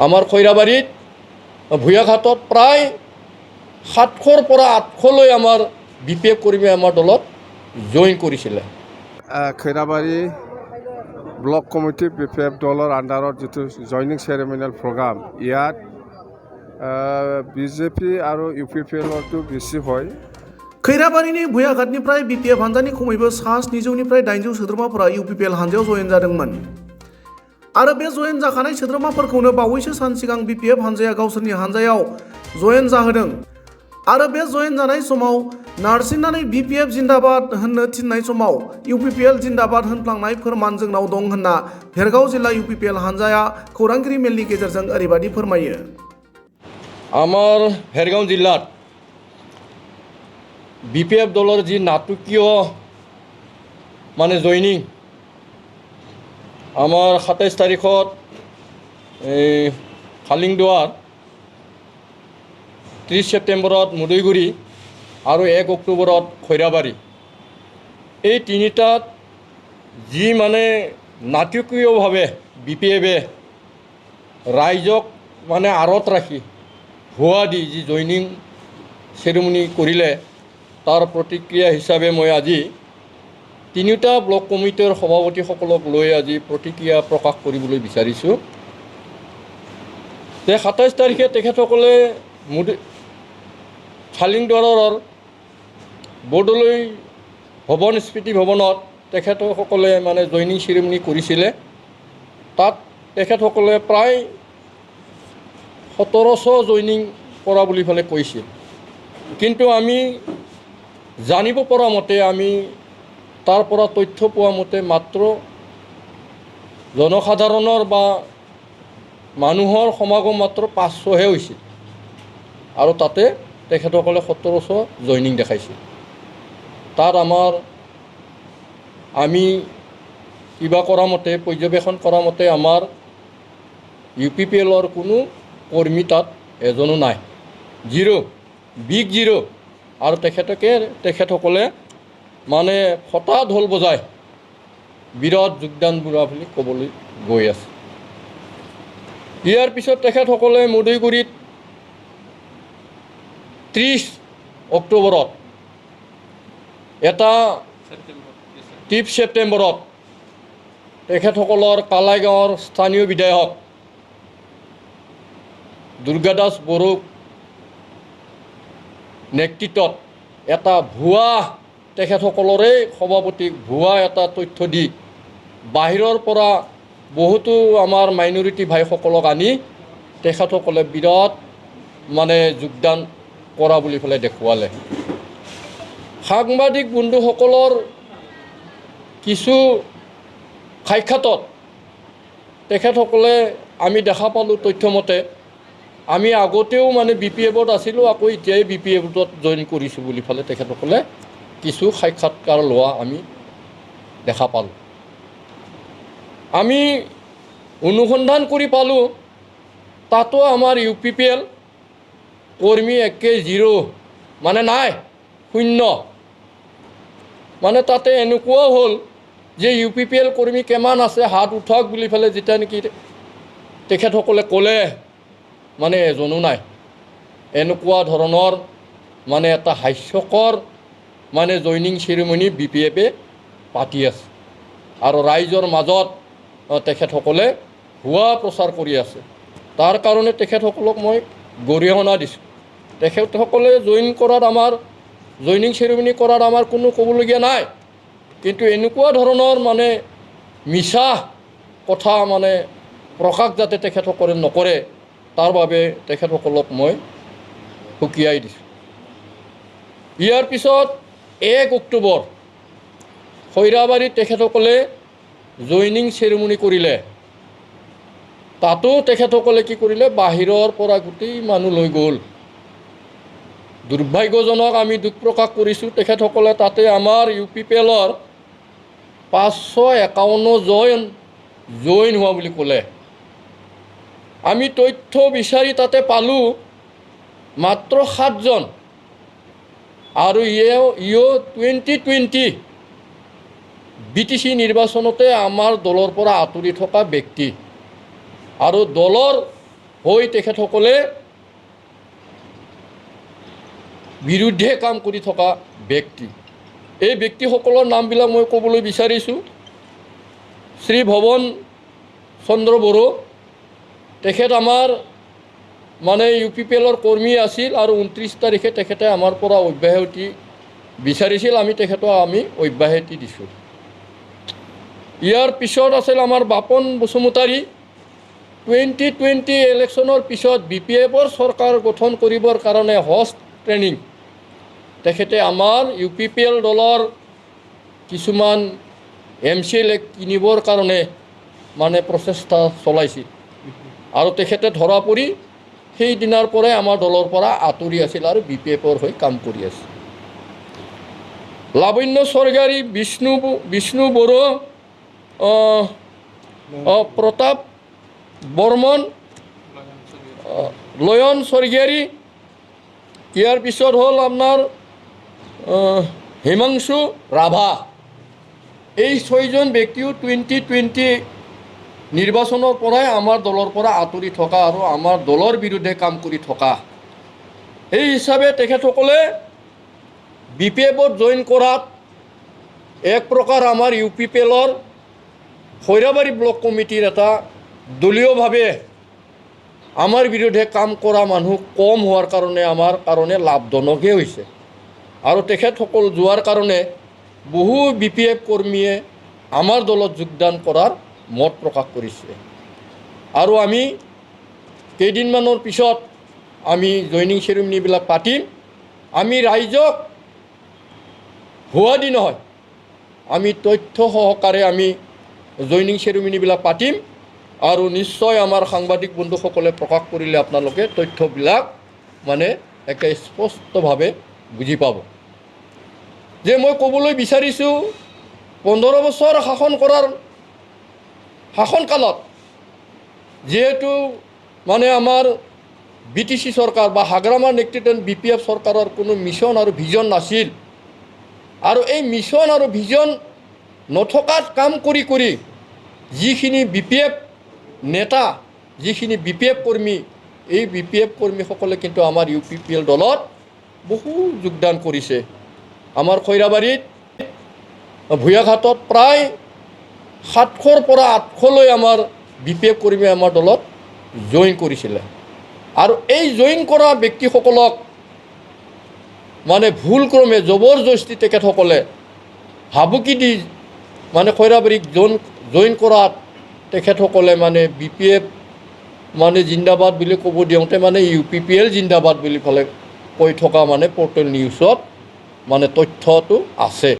আমাৰ খৈৰাবাৰীত ভূঞাঘাটত প্ৰায় 700ৰ পৰা 800লৈ আমাৰ BPF কৰ্মী আমাৰ দলত জইন কৰিছিলে। খৈৰাবাৰী ব্লক কমিটি BPF দলৰ আণ্ডাৰত যিটো জইনিং চেৰেমনিয়েল প্ৰগ্ৰাম ইয়াত BJP আৰু UPPLটো বেছি হয়। खैराबारिनि भुयाघाटनिफ्राय BPF हानजानि खमैबो सा 700निफ्राय 800 सोद्रोमाफोरा UPPL हानजायाव जयेन जादोंमोन आरो बे जयेन जाखानाय सोद्रोमाफोरखौनो बावैसो सान सिगां BPF हानजाया गावसोरनि हानजायाव जयेन जाहोदों आरो बे जयेन जानाय समाव नारसिननानै BPF जिन्दाबाद होननो थिननाय समाव UPPL जिन्दाबाद होनफ्लांनाय फोरमान जोंनाव दं होनना भेरगाव जिल्ला UPPL हानजाया खौरांगिरि मेलनि गेजेरजों ओरैबायदि फोरमायो। আমাৰ भेरगाव जिल्लात BPF দলৰ যি নাটকীয় মানে জইনিং আমাৰ 27 তাৰিখত খালিংদুৱাৰ 30 ছেপ্টেম্বৰত মুদৈগুৰি আৰু 1 অক্টোবৰত খৈৰাবাৰী এই তিনিটাত যি মানে নাটকীয়ভাৱে BPFে ৰাইজক মানে আঁৰত ৰাখি ভুৱা দি যি জইনিং চেৰেমনি কৰিলে তাৰ প্ৰতিক্ৰিয়া হিচাপে মই আজি তিনিটা ব্লক কমিটিৰ সভাপতিসকলক লৈ আজি প্ৰতিক্ৰিয়া প্ৰকাশ কৰিবলৈ বিচাৰিছোঁ যে 27 তাৰিখে তেখেতসকলে খালিংদুৱাৰৰ বৰদলৈ ভৱন স্মৃতি ভৱনত তেখেতসকলে মানে জইনিং চেৰেমনি কৰিছিলে। তাত তেখেতসকলে প্ৰায় 1700 জইনিং কৰা বুলি ফালে কৈছিল, কিন্তু আমি জানিব পৰা মতে আমি তাৰ পৰা তথ্য পোৱা মতে মাত্ৰ জনসাধাৰণৰ বা মানুহৰ সমাগম মাত্ৰ 500হে হৈছিল আৰু তাতে তেখেতসকলে 1700 জইনিং দেখাইছিল। তাত আমি কিবা কৰা মতে পৰ্যবেক্ষণ কৰা মতে আমাৰ UPPLৰ কোনো কৰ্মী তাত এজনো নাই, বিগ জিৰ'। আৰু তেখেতসকলে মানে ফটা ঢোল বজাই বিৰাট যোগদান বুঢ়া বুলি ক'বলৈ গৈ আছে। ইয়াৰ পিছত তেখেতসকলে মুদৈগুৰিত 30 অক্টোবৰত 30 ছেপ্টেম্বৰত তেখেতসকলৰ কালাইগাঁৱৰ স্থানীয় বিধায়ক দুৰ্গাদাস বড়োক নেতৃত্বত এটা ভুৱা তেখেতসকলৰে সভাপতিক ভুৱা এটা তথ্য দি বাহিৰৰ পৰা বহুতো আমাৰ মাইনৰিটি ভাইসকলক আনি তেখেতসকলে বিৰাট মানে যোগদান কৰা বুলি পেলাই দেখুৱালে। সাংবাদিক বন্ধুসকলৰ কিছু সাক্ষাতত তেখেতসকলে আমি দেখা পালোঁ তথ্যমতে আমি আগতেও মানে BPFত আছিলোঁ, আকৌ এতিয়াই BPFত জইন কৰিছোঁ বুলি ফালে তেখেতসকলে কিছু সাক্ষাৎকাৰ লোৱা আমি দেখা পালোঁ। আমি অনুসন্ধান কৰি পালোঁ তাতো আমাৰ UPPL কৰ্মী একে জিৰ' মানে নাই, শূন্য। মানে তাতে এনেকুৱাও হ'ল যে UPPL কৰ্মী কিমান আছে হাত উঠাওক বুলি ফালে যেতিয়া নেকি তেখেতসকলে ক'লে মানে এজনো নাই। এনেকুৱা ধৰণৰ মানে এটা হাস্যকৰ মানে জইনিং চেৰেমনি BPFে পাতি আছে আৰু ৰাইজৰ মাজত তেখেতসকলে ভুৱা প্ৰচাৰ কৰি আছে। তাৰ কাৰণে তেখেতসকলক মই গৰিহণা দিছোঁ। তেখেতসকলে জইনিং চেৰেমনি কৰাত আমাৰ কোনো ক'বলগীয়া নাই, কিন্তু এনেকুৱা ধৰণৰ মানে মিছা কথা মানে প্ৰকাশ যাতে তেখেতসকলে নকৰে তাৰ বাবে তেখেতসকলক মই সকীয়াই দিছোঁ। ইয়াৰ পিছত 1 অক্টোবৰ খৈৰাবাৰীত তেখেতসকলে জইনিং চেৰেমনি কৰিলে। তাতো তেখেতসকলে কি কৰিলে, বাহিৰৰ পৰা গোটেই মানুহ লৈ গ'ল। দুৰ্ভাগ্যজনক আমি দুখ প্ৰকাশ কৰিছোঁ, তেখেতসকলে তাতে আমাৰ UPPLৰ 551 জইন হোৱা বুলি ক'লে। আমি তথ্য বিচাৰি তাতে পালোঁ মাত্ৰ 7জন আৰু ইও 2020 BTC নিৰ্বাচনতে আমাৰ দলৰ পৰা আঁতৰি থকা ব্যক্তি আৰু দলৰ হৈ তেখেতসকলে বিৰুদ্ধে কাম কৰি থকা ব্যক্তি। এই ব্যক্তিসকলৰ নামবিলাক মই ক'বলৈ বিচাৰিছোঁ। শ্ৰী ভৱন চন্দ্ৰ বড়ো, তেখেত আমাৰ মানে UPPLৰ কৰ্মী আছিল আৰু 29 তাৰিখে তেখেতে আমাৰ পৰা অব্যাহতি বিচাৰিছিল, আমি তেখেতক অব্যাহতি দিছোঁ। ইয়াৰ পিছত আছিল আমাৰ বাপন বসুমতাৰী। 2020 ইলেকশ্যনৰ পিছত BPFৰ চৰকাৰ গঠন কৰিবৰ কাৰণে হষ্ট ট্ৰেইনিং তেখেতে আমাৰ UPPL দলৰ কিছুমান MCLA কিনিবৰ কাৰণে মানে প্ৰচেষ্টা চলাইছিল আৰু তেখেতে ধৰা পৰি সেই দিনাৰ পৰাই আমাৰ দলৰ পৰা আঁতৰি আছিল আৰু BPFৰ হৈ কাম কৰি আছে। লাৱণ্য স্বৰ্গীয়াৰী, বিষ্ণু বড়ো, প্ৰতাপ বৰ্মন, লয়ন স্বৰ্গীয়াৰী, ইয়াৰ পিছত হ'ল আপোনাৰ হিমাংশু ৰাভা। এই 6জন ব্যক্তিও 2020 নিৰ্বাচনৰ পৰাই আমাৰ দলৰ পৰা আঁতৰি থকা আৰু আমাৰ দলৰ বিৰুদ্ধে কাম কৰি থকা। এই হিচাপে তেখেতসকলে BPFত জইন কৰাত এক প্ৰকাৰ আমাৰ UPPLৰ খৈৰাবাৰী ব্লক কমিটিৰ এটা দলীয়ভাৱে আমাৰ বিৰুদ্ধে কাম কৰা মানুহ কম হোৱাৰ কাৰণে আমাৰ কাৰণে লাভজনকহে হৈছে আৰু তেখেতসকল যোৱাৰ কাৰণে বহু BPF কৰ্মীয়ে আমাৰ দলত যোগদান কৰাৰ মত প্ৰকাশ কৰিছে আৰু আমি কেইদিনমানৰ পিছত আমি জইনিং চেৰিমনিবিলাক পাতিম। আমি ৰাইজক ভুৱাদি নহয়, আমি তথ্য সহকাৰে আমি জইনিং চেৰিমনিবিলাক পাতিম আৰু নিশ্চয় আমাৰ সাংবাদিক বন্ধুসকলে প্ৰকাশ কৰিলে আপোনালোকে তথ্যবিলাক মানে একে স্পষ্টভাৱে বুজি পাব। যে মই ক'বলৈ বিচাৰিছোঁ 15 বছৰ শাসনকালত যিহেতু মানে আমাৰ BTC চৰকাৰ বা হাগ্ৰামাৰ নেতৃত্বত BPF চৰকাৰৰ কোনো মিছন আৰু ভিজন নাছিল আৰু এই মিছন আৰু ভিজন নথকাত কাম কৰি কৰি যিখিনি BPF নেতা, যিখিনি BPF কৰ্মী, এই BPF কৰ্মীসকলে কিন্তু আমাৰ UPPL দলত বহু যোগদান কৰিছে। আমাৰ খৈৰাবাৰীত ভূঞাঘাটত প্ৰায় 700ৰ পৰা 800লৈ আমাৰ BPF কৰ্মী আমাৰ দলত জইন কৰিছিলে আৰু এই জইন কৰা ব্যক্তিসকলক মানে ভুলক্ৰমে জবৰদস্তি তেখেতসকলে হাবুকি দি মানে খৈৰাবাৰীক জইন কৰাত তেখেতসকলে মানে BPF মানে জিন্দাবাদ বুলি ক'ব দিওঁতে মানে UPPL জিন্দাবাদ বুলি ফালে কৈ থকা মানে পৰ্টেল নিউজত মানে তথ্যটো আছে।